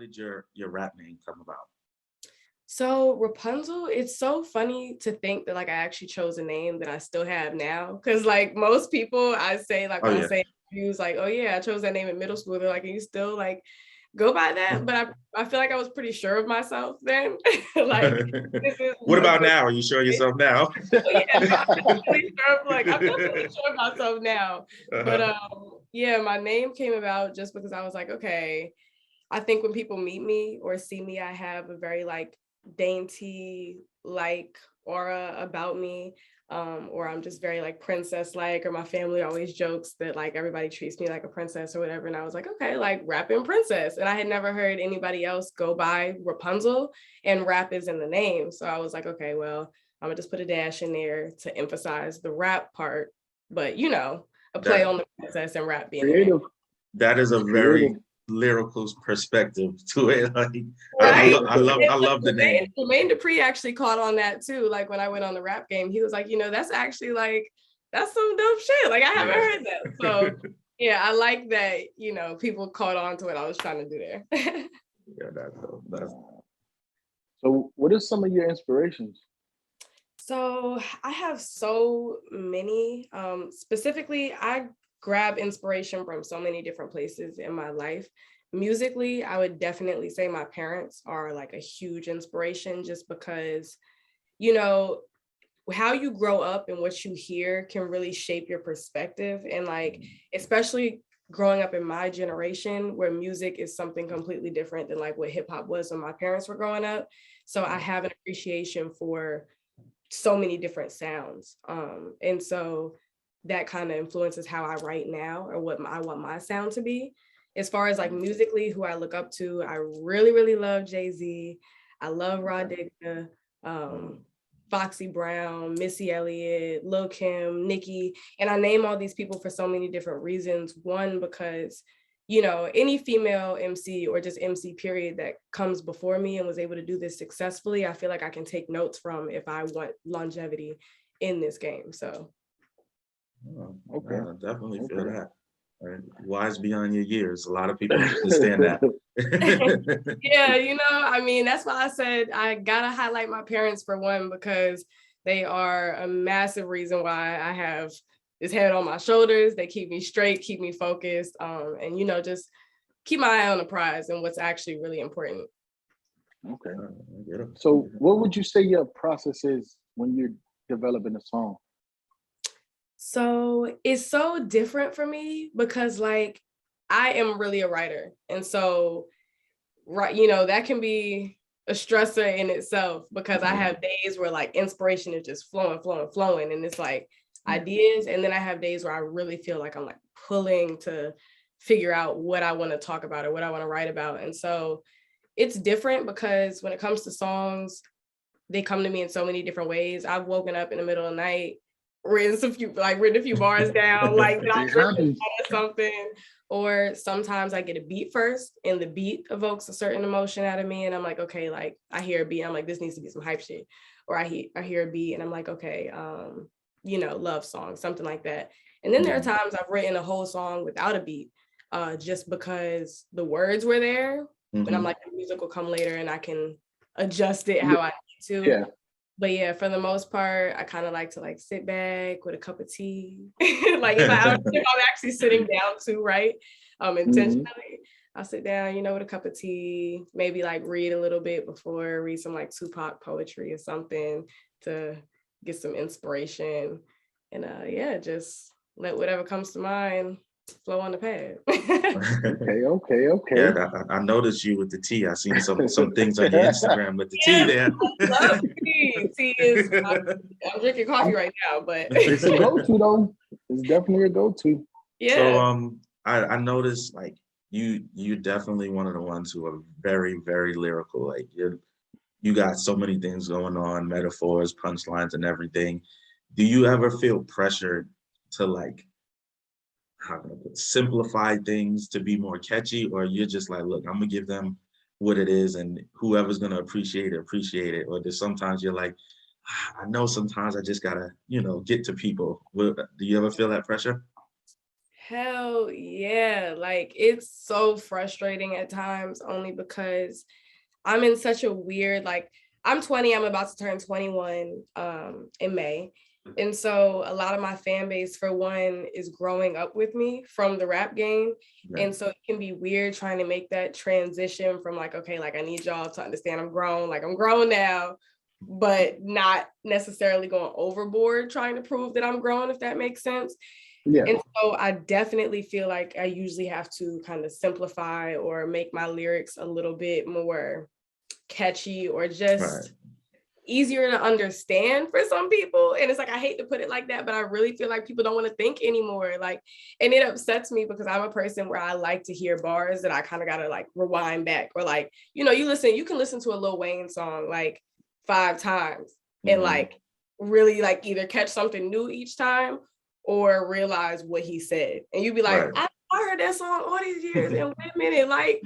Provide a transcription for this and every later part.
did your rap name come about? So Rapunzel, it's so funny to think that like I actually chose a name that I still have now. Cause like most people I say like Oh when I yeah. say interviews, like, oh yeah, I chose that name in middle school. They're like, are you still like go by that? But I feel like I was pretty sure of myself then. Like this is What a about good now? Are you sure of yourself now? oh yeah, no, I'm definitely sure of like I'm definitely sure of myself now. But Uh-huh. yeah, my name came about just because I was like, okay, I think when people meet me or see me, I have a very like dainty like aura about me. Or I'm just very like princess like, or my family always jokes that like everybody treats me like a princess or whatever. And I was like, okay, like rapping princess. And I had never heard anybody else go by Rapunzel, and rap is in the name. So I was like, okay, well, I'm gonna just put a dash in there to emphasize the rap part. But you know, a play That on the princess and rap being the name. Creative. that is a Creative. very lyrical perspective to it. Like, Right. I love the name. Jermaine Dupri actually caught on that too. Like when I went on the rap game, he was like, you know, that's actually like, that's some dope shit. Like I haven't Yeah. heard that. So yeah, I like that, you know, people caught on to what I was trying to do there. Yeah, that's dope. That's So, what are some of your inspirations? So I have so many. Specifically, I grab inspiration from so many different places in my life. Musically, I would definitely say my parents are like a huge inspiration just because, you know, how you grow up and what you hear can really shape your perspective. And like, especially growing up in my generation where music is something completely different than like what hip hop was when my parents were growing up. So I have an appreciation for so many different sounds. And so that kind of influences how I write now or what I want my sound to be. As far as like musically, who I look up to, I really, really love Jay-Z. I love Rod Digga, Foxy Brown, Missy Elliott, Lil Kim, Nicki. And I name all these people for so many different reasons. One, because you know, any female MC or just MC period that comes before me and was able to do this successfully, I feel like I can take notes from if I want longevity in this game. So, Okay. I definitely feel Okay. that. Right? Wise beyond your years. A lot of people don't understand that. yeah, you know, I mean, that's why I said I gotta highlight my parents for one, because they are a massive reason why I have this head on my shoulders. They keep me straight, keep me focused, and you know, just keep my eye on the prize and what's actually really important. Okay. I get it. So, what would you say your process is when you're developing a song? So it's so different for me because like I am really a writer. And so right, you know, that can be a stressor in itself because I have days where like inspiration is just flowing, flowing, flowing. And it's like ideas. And then I have days where I really feel like I'm like pulling to figure out what I want to talk about or what I want to write about. And so it's different because when it comes to songs, they come to me in so many different ways. I've woken up in the middle of the night, written a few bars down, like that I It dreamt happens. of something. Or sometimes I get a beat first and the beat evokes a certain emotion out of me. And I'm like, okay, like I hear a beat, I'm like, this needs to be some hype shit. Or I hear a beat and I'm like, okay, you know, love song, something like that. And then there are times I've written a whole song without a beat, just because the words were there. And I'm like, the music will come later and I can adjust it how I need to. Yeah. But yeah, for the most part, I kind of like to like sit back with a cup of tea. Like if I'm actually sitting down too, right? Intentionally, I'll sit down, you know, with a cup of tea, maybe like read a little bit before, read some like Tupac poetry or something to get some inspiration. And yeah, just let whatever comes to mind flow on the pad. Okay. Yeah, I noticed you with the tea. I seen some things on your Instagram with the tea there. I love tea. Tea is, I'm drinking coffee right now, but It's a go-to though. It's definitely a go-to. yeah. So I noticed like you definitely one of the ones who are very, very lyrical. Like you got so many things going on, metaphors, punchlines, and everything. Do you ever feel pressured to like how can I put, simplify things to be more catchy, or you're just like, look, I'm gonna give them what it is, and whoever's gonna appreciate it, or there's sometimes you're like, I know sometimes I just gotta, you know, get to people. Do you ever feel that pressure? Hell yeah. Like it's so frustrating at times only because I'm in such a weird, like I'm 20, I'm about to turn 21 in May. And so a lot of my fan base, for one, is growing up with me from the rap game. Right. And so it can be weird trying to make that transition from like, okay, like I need y'all to understand I'm grown, like I'm grown now, but not necessarily going overboard trying to prove that I'm grown, if that makes sense. Yeah. And so I definitely feel like I usually have to kind of simplify or make my lyrics a little bit more catchy or Right. just easier to understand for some people. And it's like, I hate to put it like that, but I really feel like people don't want to think anymore. Like, and it upsets me because I'm a person where I like to hear bars that I kind of got to like rewind back, or like, you know, you can listen to a Lil Wayne song like 5 times and like really like either catch something new each time or realize what he said. And you'd be like, Right. I heard that song all these years and wait a minute, like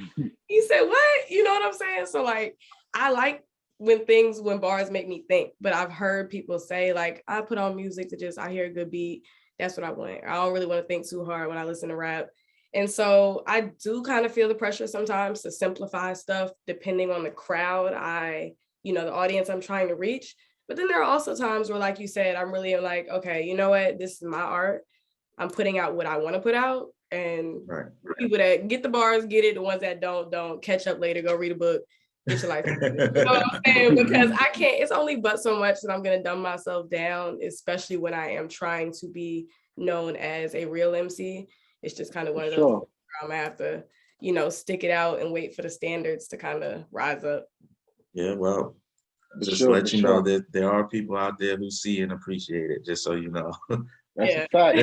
he said what? You know what I'm saying? So like, I like when bars make me think, but I've heard people say like, I put on music to just, I hear a good beat. That's what I want. I don't really want to think too hard when I listen to rap. And so I do kind of feel the pressure sometimes to simplify stuff depending on the crowd the audience I'm trying to reach. But then there are also times where, like you said, I'm really like, okay, you know what? This is my art. I'm putting out what I want to put out. And people that get the bars, get it. The ones that don't, catch up later, go read a book, get your life. You know what I'm saying? Because I can't, it's only but so much that I'm going to dumb myself down, especially when I am trying to be known as a real MC. It's just kind of one of those things where I'm going to have to, stick it out and wait for the standards to kind of rise up. Yeah, well, just let you know that there are people out there who see and appreciate it, just so you know. That's a fact.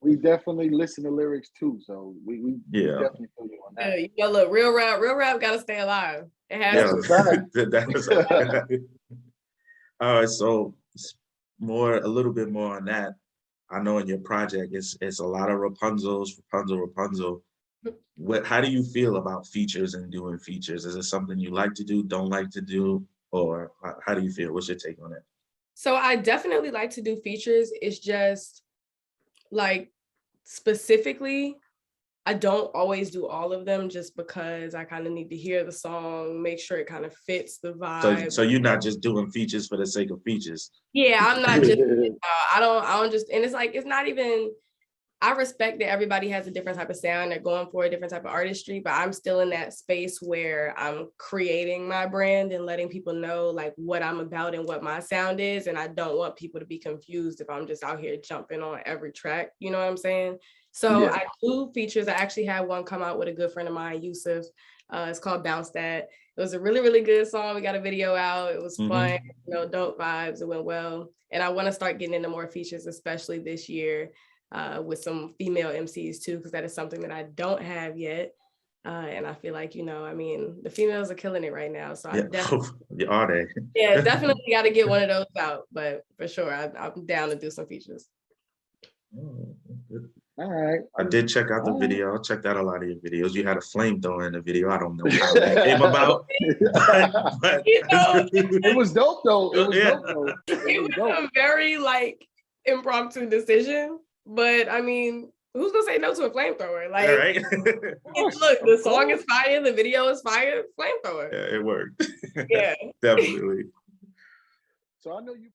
We definitely listen to lyrics too, so we definitely feel you on that. Look, real rap got to stay alive. It has to. That's a fact. All right, so a little bit more on that. I know in your project, it's a lot of Rapunzel. How do you feel about features and doing features? Is it something you like to do, don't like to do, or how do you feel? What's your take on it? So I definitely like to do features. It's just like specifically, I don't always do all of them just because I kind of need to hear the song, make sure it kind of fits the vibe. So you're not just doing features for the sake of features. Yeah, I'm not just, I don't just, and it's like, it's not even, I respect that everybody has a different type of sound. They're going for a different type of artistry, but I'm still in that space where I'm creating my brand and letting people know like what I'm about and what my sound is. And I don't want people to be confused if I'm just out here jumping on every track. You know what I'm saying? So I do features. I actually had one come out with a good friend of mine, Yusuf. It's called Bounce That. It was a really, really good song. We got a video out. It was fun, dope vibes. It went well. And I want to start getting into more features, especially this year. With some female MCs too, because that is something that I don't have yet. And I feel like, the females are killing it right now. So I definitely, are they? Yeah, definitely got to get one of those out. But for sure, I'm down to do some features. All right. I did check out the video. I checked out a lot of your videos. You had a flamethrower in the video. I don't know how that came about. But it was dope though. It was dope though. It was a very impromptu decision. But I mean, who's gonna say no to a flamethrower? Like, look, the song is fire, the video is fire, flamethrower. Yeah, it worked. Yeah, definitely. So I know you.